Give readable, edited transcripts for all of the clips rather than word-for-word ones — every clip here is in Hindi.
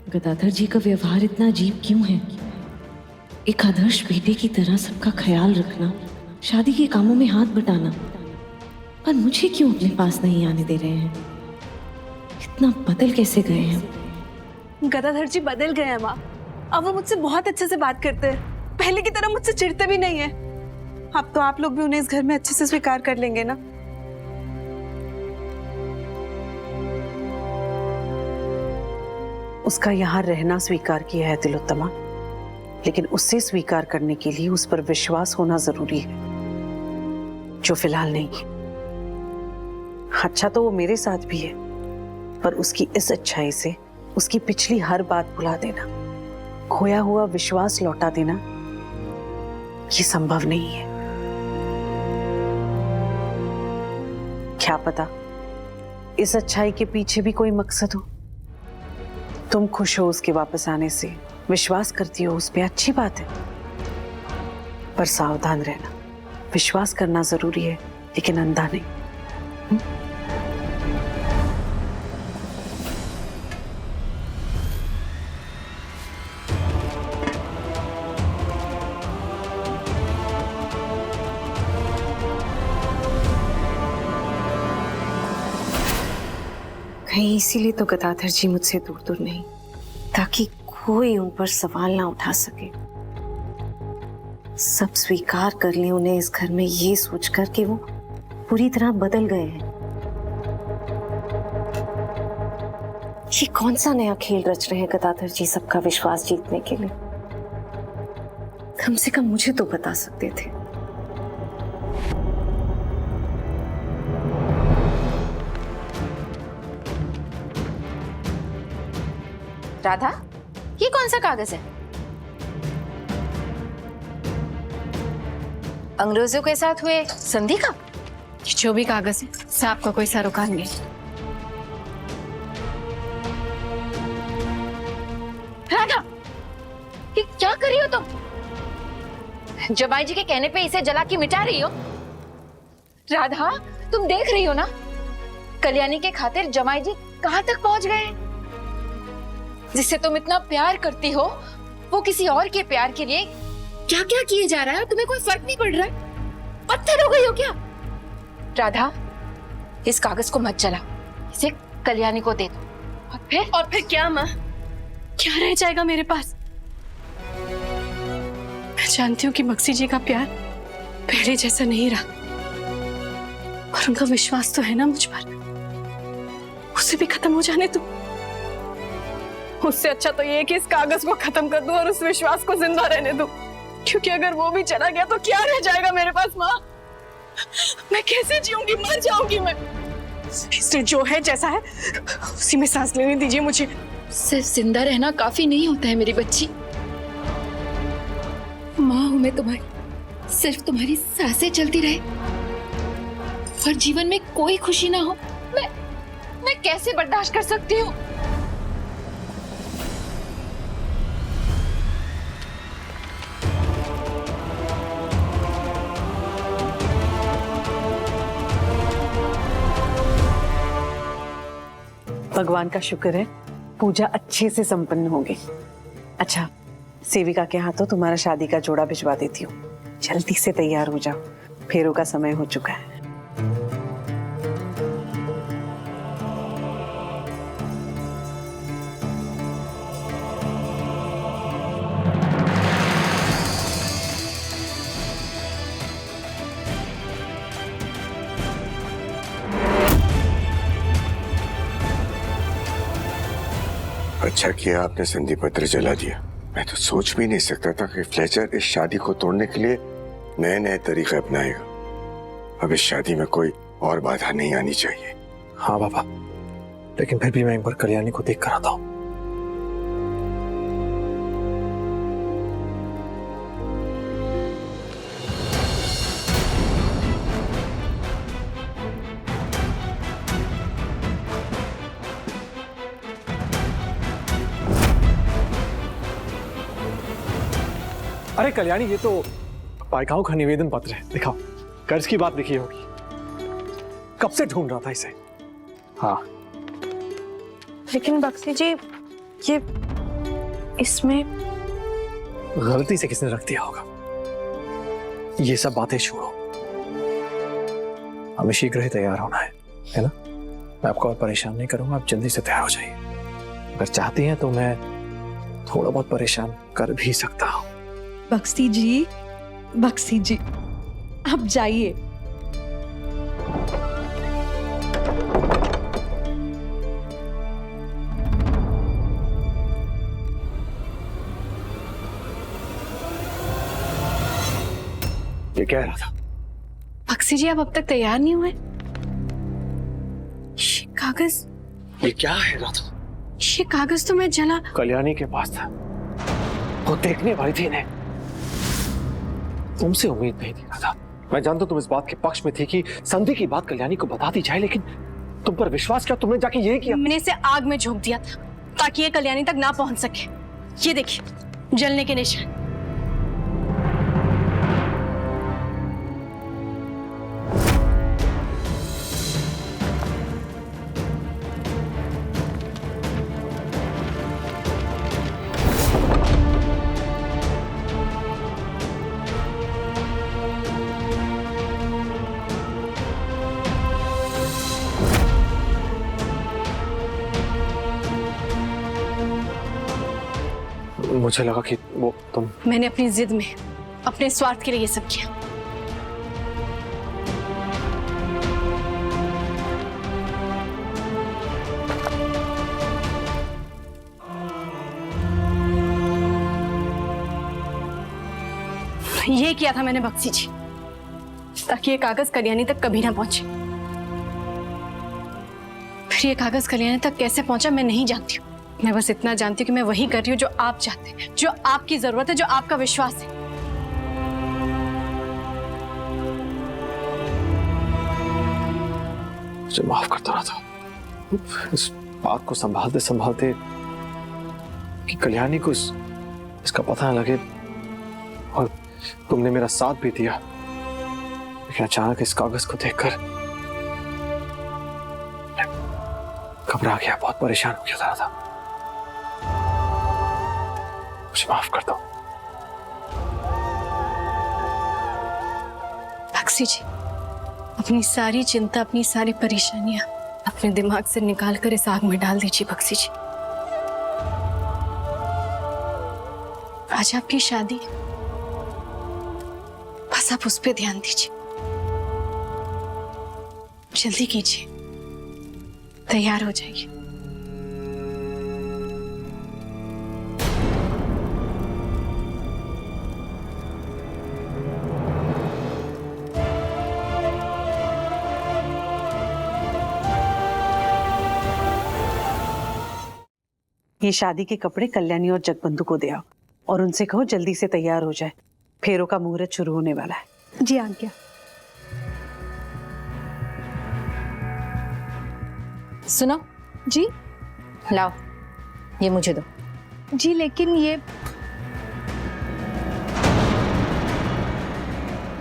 गदाधर जी का व्यवहार इतना अजीब क्यों है? एक आदर्श बेटे की तरह सबका ख्याल रखना, शादी के कामों में हाथ बटाना, और मुझे क्यों अपने पास नहीं आने दे रहे हैं? इतना बदल कैसे गए हैं? गदाधर जी बदल गए हैं माँ। अब वो मुझसे बहुत अच्छे से बात करते हैं, पहले की तरह मुझसे चिढ़ते भी नहीं है। अब तो आप लोग भी उन्हें इस घर में अच्छे से स्वीकार कर लेंगे ना। उसका यहाँ रहना स्वीकार किया है तिलोत्तमा, लेकिन उससे स्वीकार करने के लिए उस पर विश्वास होना जरूरी है, जो फिलहाल नहीं है। अच्छा तो वो मेरे साथ भी है, पर उसकी इस अच्छाई से उसकी पिछली हर बात भुला देना, खोया हुआ विश्वास लौटा देना, ये संभव नहीं है। क्या पता इस अच्छाई के पीछे भी कोई मकसद हो। तुम खुश हो उसके वापस आने से, विश्वास करती हो उस पे, अच्छी बात है, पर सावधान रहना। विश्वास करना जरूरी है, लेकिन अंधा नहीं। कहीं इसीलिए तो गदाधर जी मुझसे दूर दूर नहीं, ताकि कोई उन पर सवाल ना उठा सके। सब स्वीकार कर लें उन्हें इस घर में, ये सोचकर कि वो पूरी तरह बदल गए हैं। ये कौन सा नया खेल रच रहे हैं गदाधर जी सबका विश्वास जीतने के लिए? कम से कम मुझे तो बता सकते थे। राधा, ये कौन सा कागज है? अंग्रेजों के साथ हुए संधि का? जो भी कागज है, इससे आपका कोई सरोकार नहीं। राधा, ये क्या कर रही हो तुम? जमाई जी के कहने पे इसे जला के मिटा रही हो? राधा, तुम देख रही हो ना, कल्याणी के खातिर जमाई जी कहां तक पहुंच गए हैं। जिससे तुम इतना प्यार करती हो, वो किसी और के प्यार के लिए क्या क्या किए जा रहा है, तुम्हें कोई फर्क नहीं पड़ रहा है? पत्थर हो गई हो क्या? राधा, इस कागज को मत जला, इसे कल्याणी को दे दो। और फिर क्या माँ? क्या रह जाएगा मेरे पास? मैं जानती हूँ कि मक्सी जी का प्यार पहले जैसा नहीं रहा, और उनका विश्वास तो है ना मुझ पर, उसे भी खत्म हो जाने दो। उससे अच्छा तो ये है कि इस कागज को खत्म कर दूं और उस विश्वास को जिंदा रहने दूं, क्योंकि अगर वो भी चला गया तो क्या रह जाएगा मेरे पास माँ? मैं कैसे जीऊंगी? मर जाऊंगी मैं। इसलिए जो है जैसा है उसी में सांस लेने दीजिए मुझे। सिर्फ जिंदा रहना काफी नहीं होता है मेरी बच्ची। माँ हूं मैं तुम्हारी, सिर्फ तुम्हारी सांसें चलती रहे और जीवन में कोई खुशी ना हो, मैं कैसे बर्दाश्त कर सकती हूँ? भगवान का शुक्र है, पूजा अच्छे से संपन्न हो गई। अच्छा, सेविका के हाथों तुम्हारा शादी का जोड़ा भिजवा देती हूँ। जल्दी से तैयार हो जाओ, फेरों का समय हो चुका है। अच्छा किया आपने संधि पत्र जला दिया। मैं तो सोच भी नहीं सकता था कि फ्लेचर इस शादी को तोड़ने के लिए नए नए तरीके अपनाएगा। अब इस शादी में कोई और बाधा नहीं आनी चाहिए। हाँ बाबा, लेकिन फिर भी मैं एक बार कल्याणी को देख कर आता हूँ। अरे कल्याणी, ये तो पाइकाओं का निवेदन पत्र है, दिखाओ। कर्ज की बात लिखी होगी, कब से ढूंढ रहा था इसे। हाँ, लेकिन बक्सी जी, ये इसमें गलती से किसने रख दिया होगा। ये सब बातें छोड़ो, हमें शीघ्र ही तैयार होना है ना? मैं आपको और परेशान नहीं करूंगा, आप जल्दी से तैयार हो जाइए। अगर चाहती हैं तो मैं थोड़ा बहुत परेशान कर भी सकता हूँ। बक्सी जी आप जाइए। ये कह रहा था। बक्सी जी आप अब तक तैयार नहीं हुए? ये कागज, ये क्या है राधा? ये कागज तो मैं जला। कल्याणी के पास था, वो देखने वाली थी इन्हें। तुमसे उम्मीद नहीं थी राधा। मैं जानता हूं तुम इस बात के पक्ष में थी कि संधि की बात कल्याणी को बता दी जाए, लेकिन तुम पर विश्वास किया, तुमने जाके यही किया। मैंने इसे आग में झोंक दिया था ताकि ये कल्याणी तक ना पहुंच सके। ये देखिए जलने के निशान। मुझे लगा कि वो तुम। मैंने अपनी जिद में, अपने स्वार्थ के लिए ये सब किया। ये किया था मैंने बक्सी जी, ताकि ये कागज कल्याणी तक कभी ना पहुंचे। फिर ये कागज कल्याणी तक कैसे पहुंचा मैं नहीं जानती हूँ। मैं बस इतना जानती हूँ कि मैं वही कर रही हूँ जो आप चाहते हैं, जो आपकी जरूरत है, जो आपका विश्वास है। मुझे माफ करता रहा था। इस बात को संभालते संभालते कि कल्याणी को इसका पता न लगे, और तुमने मेरा साथ भी दिया। लेकिन अचानक इस कागज को देखकर घबरा गया, बहुत परेशान हो गया था। मुझे माफ कर दो। बक्सी जी अपनी सारी चिंता, अपनी सारी परेशानियां अपने दिमाग से निकाल कर इस आग में डाल दीजिए। बक्सी जी आज आपकी शादी, बस आप उस पर ध्यान दीजिए। जल्दी कीजिए, तैयार हो जाइए। ये शादी के कपड़े कल्याणी और जगबंधु को दे आओ और उनसे कहो जल्दी से तैयार हो जाए, फेरों का मुहूर्त शुरू होने वाला है। जी आज्ञा। सुनो जी लाओ, ये मुझे दो। जी लेकिन ये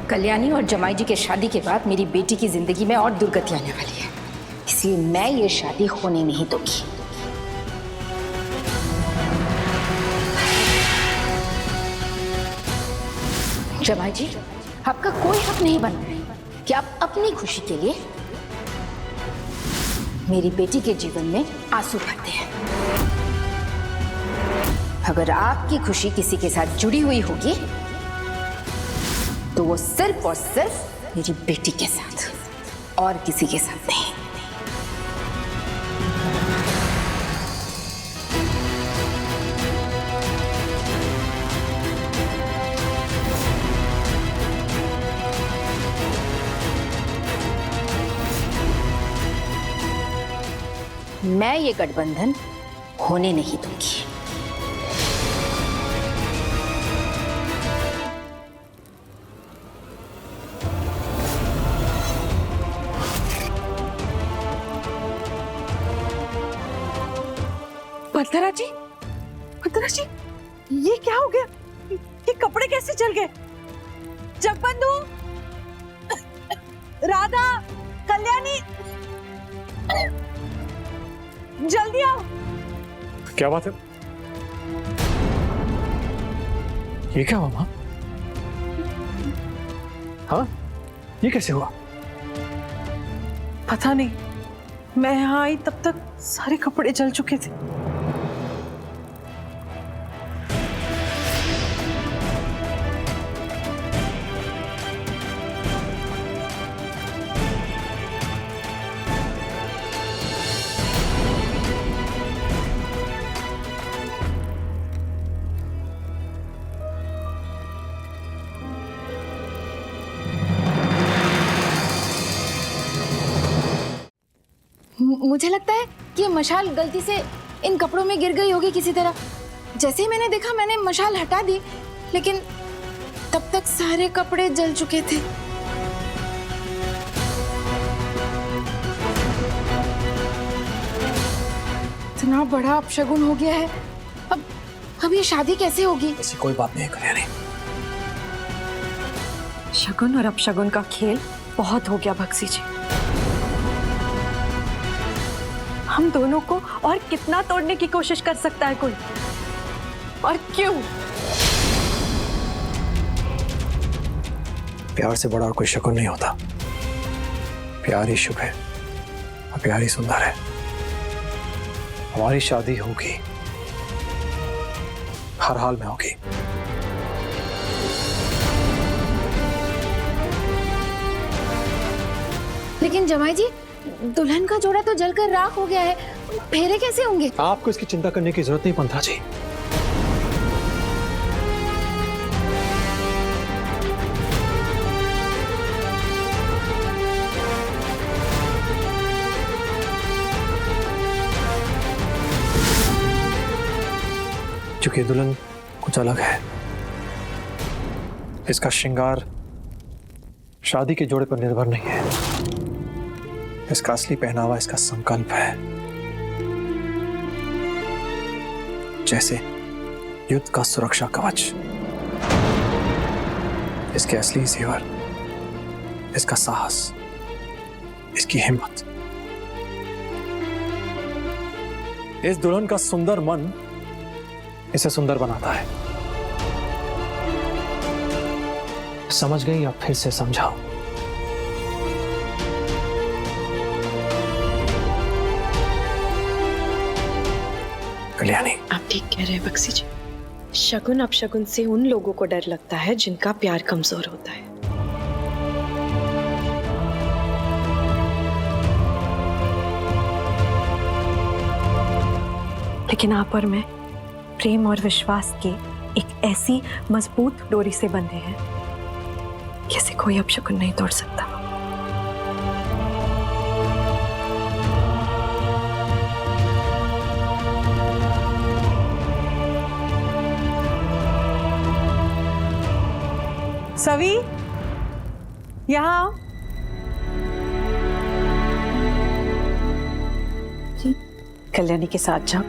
कल्याणी और जमाई जी के शादी के बाद मेरी बेटी की जिंदगी में और दुर्गति आने वाली है, इसलिए मैं ये शादी होने नहीं दूंगी। जमाई जी आपका कोई हक नहीं बनता है कि आप अपनी खुशी के लिए मेरी बेटी के जीवन में आंसू भरते हैं। अगर आपकी खुशी किसी के साथ जुड़ी हुई होगी तो वो सिर्फ और सिर्फ मेरी बेटी के साथ, और किसी के साथ नहीं। मैं ये गठबंधन होने नहीं दूंगी। बंदना जी, बंदना जी, ये क्या हो गया? ये कपड़े कैसे जल गए? जगबंधु, राधा, कल्याणी, जल्दी आओ। क्या बात है? ये क्या हुआ माँ? हाँ, ये कैसे हुआ? पता नहीं, मैं यहाँ आई तब तक सारे कपड़े जल चुके थे। मुझे लगता है कि ये मशाल गलती से इन कपड़ों में गिर गई होगी किसी तरह। जैसे ही मैंने देखा मैंने मशाल हटा दी, लेकिन तब तक सारे कपड़े जल चुके थे। इतना बड़ा अपशगुन हो गया है। अब ये शादी कैसे होगी? ऐसी कोई बात नहीं कल्याणी। शगुन और अपशगुन का खेल बहुत हो गया बक्सी जी। हम दोनों को और कितना तोड़ने की कोशिश कर सकता है कोई, और क्यों? प्यार से बड़ा और कोई शकुन नहीं होता। प्यार ही शुभ है और प्यार ही सुंदर है। हमारी शादी होगी, हर हाल में होगी। लेकिन जमाई जी, दुल्हन का जोड़ा तो जलकर राख हो गया है, फेरे कैसे होंगे? आपको इसकी चिंता करने की जरूरत नहीं पंथा जी। क्योंकि दुल्हन कुछ अलग है। इसका श्रृंगार शादी के जोड़े पर निर्भर नहीं है। इसका असली पहनावा इसका संकल्प है। जैसे युद्ध का सुरक्षा कवच। इसके असली जेवर इसका साहस, इसकी हिम्मत। इस दुल्हन का सुंदर मन इसे सुंदर बनाता है। समझ गई या फिर से समझाओ? कल्याणी, आप ठीक कह रहे हैं बक्सी जी। शगुन अपशगुन से उन लोगों को डर लगता है जिनका प्यार कमजोर होता है। लेकिन आप और मैं प्रेम और विश्वास की एक ऐसी मजबूत डोरी से बंधे हैं कि इसे कोई अपशगुन नहीं तोड़ सकता। सवी, यहाँ आओ। कल्याणी के साथ जाओ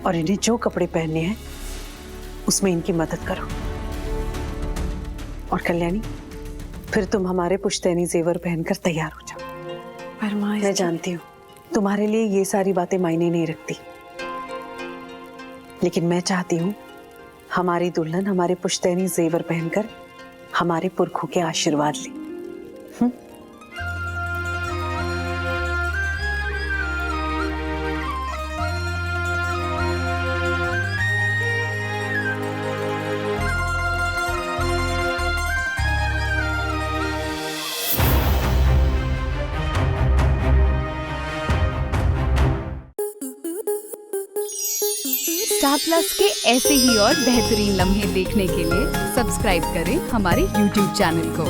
और इन्हें जो कपड़े पहनने हैं उसमें इनकी मदद करो। और कल्याणी, फिर तुम हमारे पुश्तैनी जेवर पहनकर तैयार हो जाओ। पर माँ, मैं जानती हूँ तुम्हारे लिए ये सारी बातें मायने नहीं रखती, लेकिन मैं चाहती हूँ हमारी दुल्हन हमारे पुश्तैनी जेवर पहनकर हमारे पुरखों के आशीर्वाद ले। स्टार प्लस के ऐसे ही और बेहतरीन लम्हे देखने के लिए सब्सक्राइब करें हमारे YouTube चैनल को।